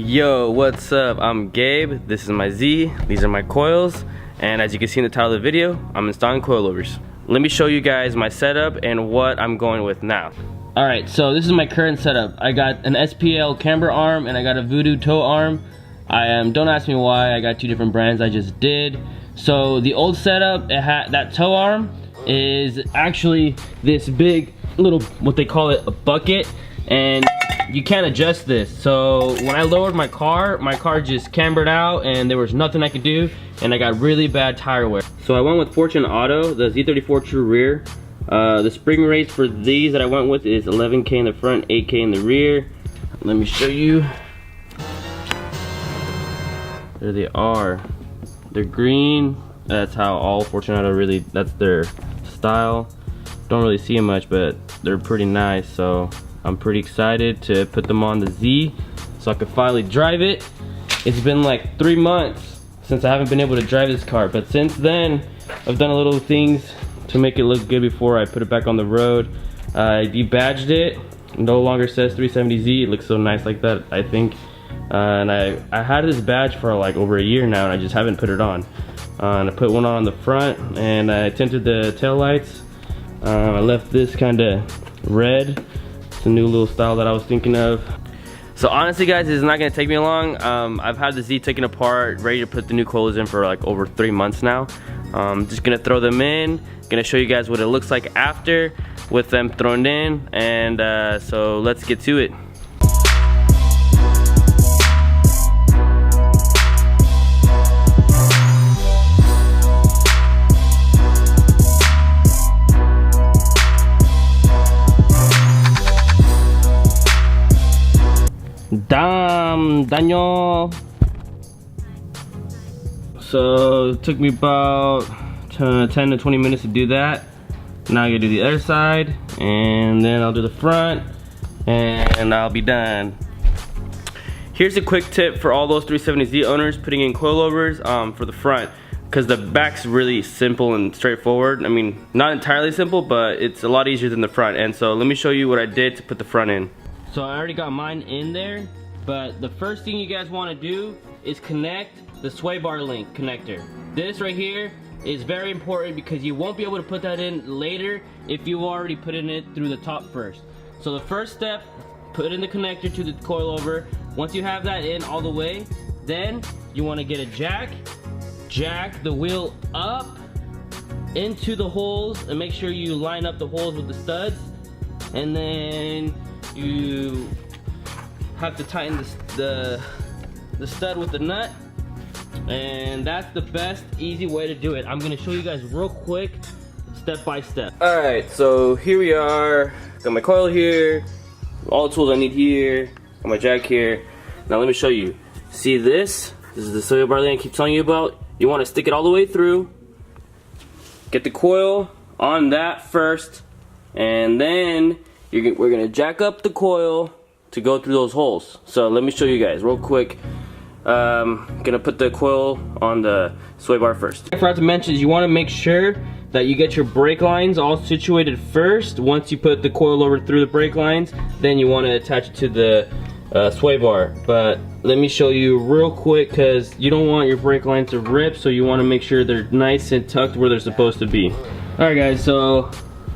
Yo, what's up? I'm Gabe, this is my Z, these are my coils, and as you can see in the title of the video, I'm installing coilovers. Let me show you guys my setup and what I'm going with now. Alright, so this is my current setup. I got an SPL camber arm and I got a Voodoo toe arm. Don't ask me why, I got two different brands, I just did. So the old setup, it had that toe arm is actually this big little, what they call it, a bucket, and you can't adjust this. So when I lowered my car just cambered out and there was nothing I could do, and I got really bad tire wear. So I went with Fortune Auto, the Z34 True Rear. The spring rates for these that I went with is 11K in the front, 8K in the rear. Let me show you. There they are. They're green. That's how all Fortune Auto really, that's their style. Don't really see them much, but they're pretty nice. So I'm pretty excited to put them on the Z so I can finally drive it. It's been like 3 months since I haven't been able to drive this car, but since then I've done a little things to make it look good before I put it back on the road. I debadged it. No longer says 370Z. It looks so nice like that, I think. And I had this badge for like over a year now and I just haven't put it on. And I put one on the front and I tinted the tail lights. I left this kind of red. It's a new little style that I was thinking of. So honestly guys, this is not gonna take me long. I've had the Z taken apart, ready to put the new coils in for like over 3 months now. Just gonna throw them in, gonna show you guys what it looks like after with them thrown in, and so let's get to it. Daño. So it took me about 10 to 20 minutes to do that. Now I'm gonna do the other side and then I'll do the front and I'll be done. Here's a quick tip for all those 370Z owners putting in coilovers for the front, because the back's really simple and straightforward. I mean, not entirely simple, but it's a lot easier than the front. And so let me show you what I did to put the front in. So I already got mine in there, but the first thing you guys want to do is connect the sway bar link connector. This right here is very important because you won't be able to put that in later if you already put in it through the top first. So the first step, put in the connector to the coilover. Once you have that in all the way, then you want to get a jack the wheel up into the holes and make sure you line up the holes with the studs, and then you have to tighten the stud with the nut, and that's the best easy way to do it. I'm gonna show you guys real quick, step by step. Alright, so here we are. Got my coil here, all the tools I need here, got my jack here. Now let me show you. See this? This is the soil bar that I keep telling you about. You want to stick it all the way through, get the coil on that first, and then we're gonna jack up the coil to go through those holes. So let me show you guys real quick. Gonna put the coil on the sway bar first. I forgot to mention is you want to make sure that you get your brake lines all situated first. Once you put the coil over through the brake lines, then you want to attach it to the sway bar. But let me show you real quick, because you don't want your brake lines to rip, so you want to make sure they're nice and tucked where they're supposed to be. Alright guys, so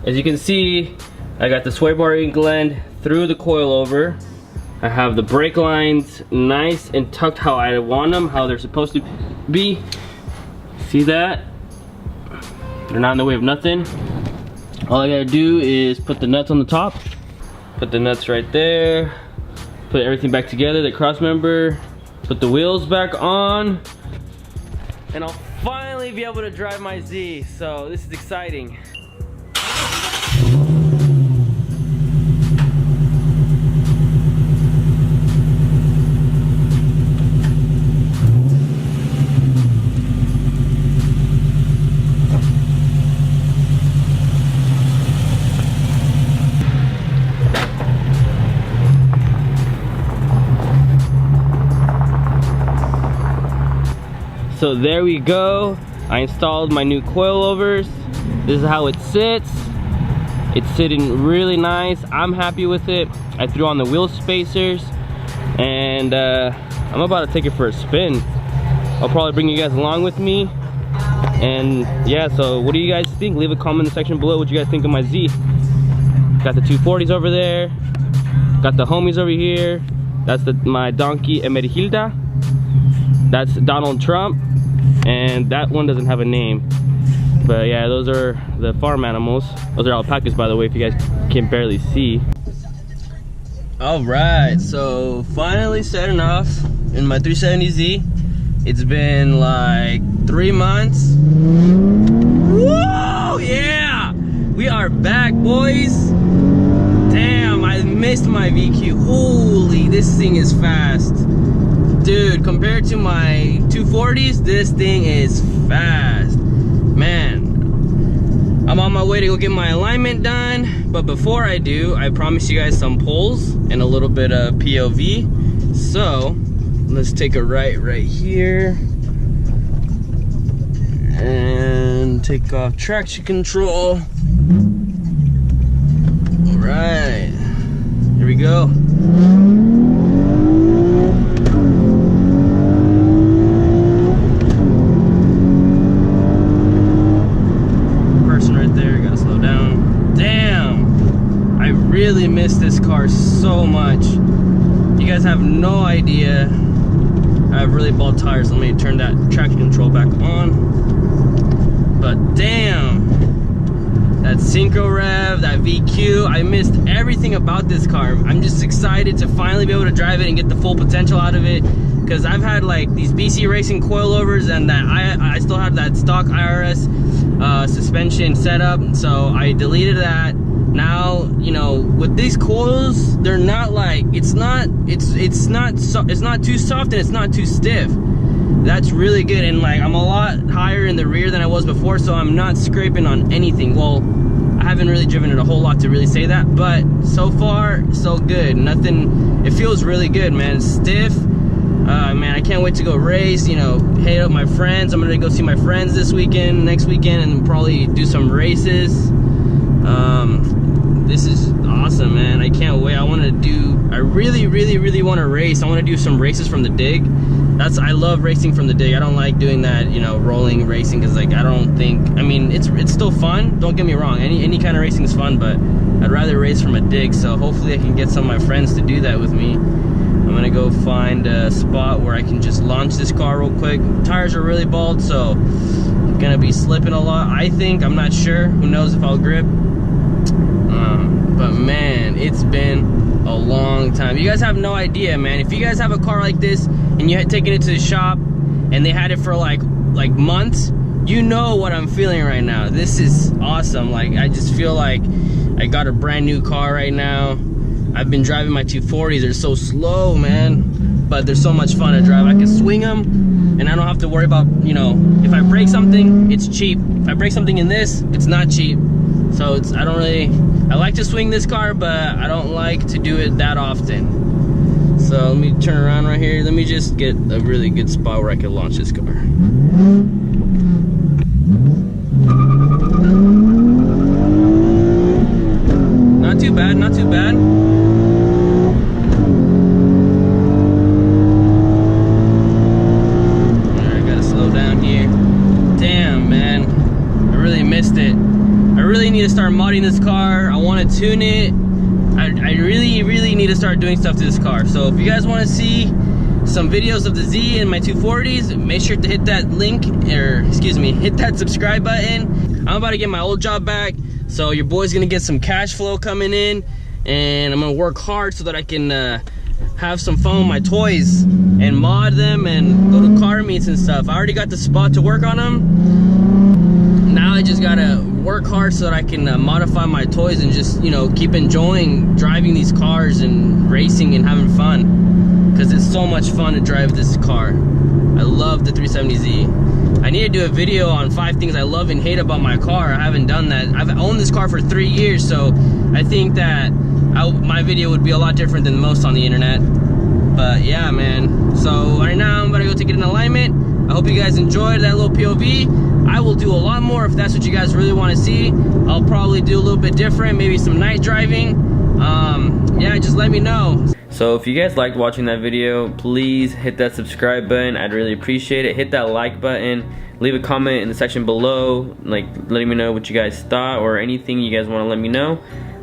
as you can see, I got the sway bar gland through the coilover. I have the brake lines nice and tucked how I want them, how they're supposed to be. See that? They're not in the way of nothing. All I gotta do is put the nuts on the top. Put the nuts right there. Put everything back together, the cross member. Put the wheels back on. And I'll finally be able to drive my Z. So this is exciting. So there we go. I installed my new coilovers. This is how it sits. It's sitting really nice. I'm happy with it. I threw on the wheel spacers, and I'm about to take it for a spin. I'll probably bring you guys along with me. And yeah, so what do you guys think? Leave a comment in the section below what you guys think of my Z. Got the 240s over there. Got the homies over here. That's my donkey Emergilda. That's Donald Trump. And that one doesn't have a name. But yeah, those are the farm animals. Those are alpacas, by the way, if you guys can barely see. Alright, so finally setting off in my 370Z. It's been like 3 months. Whoa, yeah! We are back, boys. Damn, I missed my VQ. Holy, this thing is fast. Dude, compared to my 240s, this thing is fast. Man, I'm on my way to go get my alignment done. But before I do, I promised you guys some pulls and a little bit of POV. So, let's take a right here. And take off traction control. Alright, here we go. Person right there, gotta slow down. Damn, I really miss this car so much. You guys have no idea. I have really bald tires. Let me turn that traction control back on. But damn, that synchro rev, that VQ, I missed everything about this car. I'm just excited to finally be able to drive it and get the full potential out of it. Because I've had like these BC Racing coilovers, and that I still have that stock IRS suspension setup, so I deleted that. Now, you know, with these coils, they're not like, it's not too soft and it's not too stiff. That's really good. And like, I'm a lot higher in the rear than I was before, so I'm not scraping on anything. Well, I haven't really driven it a whole lot to really say that, but so far so good. Nothing, it feels really good, man. It's stiff. Man, I can't wait to go race, you know, hit up my friends. I'm gonna go see my friends this weekend, next weekend, and probably do some races. This is awesome, man. I can't wait. I really want to race. I want to do some races from the dig. I love racing from the dig. I don't like doing that, you know, rolling racing, because like, I mean, it's still fun, don't get me wrong. Any kind of racing is fun, but I'd rather race from a dig. So hopefully I can get some of my friends to do that with me. I'm gonna go find a spot where I can just launch this car real quick. Tires are really bald, so I'm gonna be slipping a lot, I think. I'm not sure. Who knows if I'll grip. But man, it's been a long time. You guys have no idea, man. If you guys have a car like this and you had taken it to the shop and they had it for like months, you know what I'm feeling right now. This is awesome. Like, I just feel like I got a brand new car right now. I've been driving my 240s. They're so slow, man, but they're so much fun to drive. I can swing them and I don't have to worry about, you know, if I break something, it's cheap. If I break something in this, it's not cheap. So I like to swing this car, but I don't like to do it that often. So let me turn around right here. Let me just get a really good spot where I can launch this car. Not too bad, not too bad. Alright, gotta slow down here. Damn, man, I really missed it. I really need to start modding this car. I want to tune it. I really need to start doing stuff to this car. So if you guys want to see some videos of the Z and my 240s, make sure to hit that link, or excuse me, hit that subscribe button. I'm about to get my old job back, so your boy's gonna get some cash flow coming in, and I'm gonna work hard so that I can have some fun with my toys and mod them and go to car meets and stuff. I already got the spot to work on them. Now I just gotta work hard so that I can modify my toys and just, you know, keep enjoying driving these cars and racing and having fun, because it's so much fun to drive this car. I love the 370Z. I need to do a video on 5 things I love and hate about my car. I haven't done that. I've owned this car for 3 years, so I think that my video would be a lot different than most on the internet. But yeah, man. So right now I'm gonna go take it in alignment. I hope you guys enjoyed that little POV. I will do a lot more if that's what you guys really want to see. I'll probably do a little bit different, maybe some night driving. Yeah, just let me know. So if you guys liked watching that video, please hit that subscribe button. I'd really appreciate it. Hit that like button. Leave a comment in the section below, like letting me know what you guys thought or anything you guys want to let me know.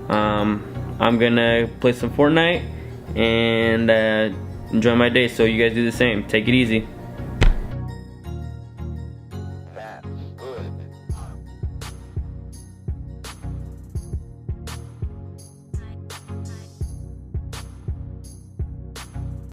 I'm gonna play some Fortnite and enjoy my day, so you guys do the same. Take it easy.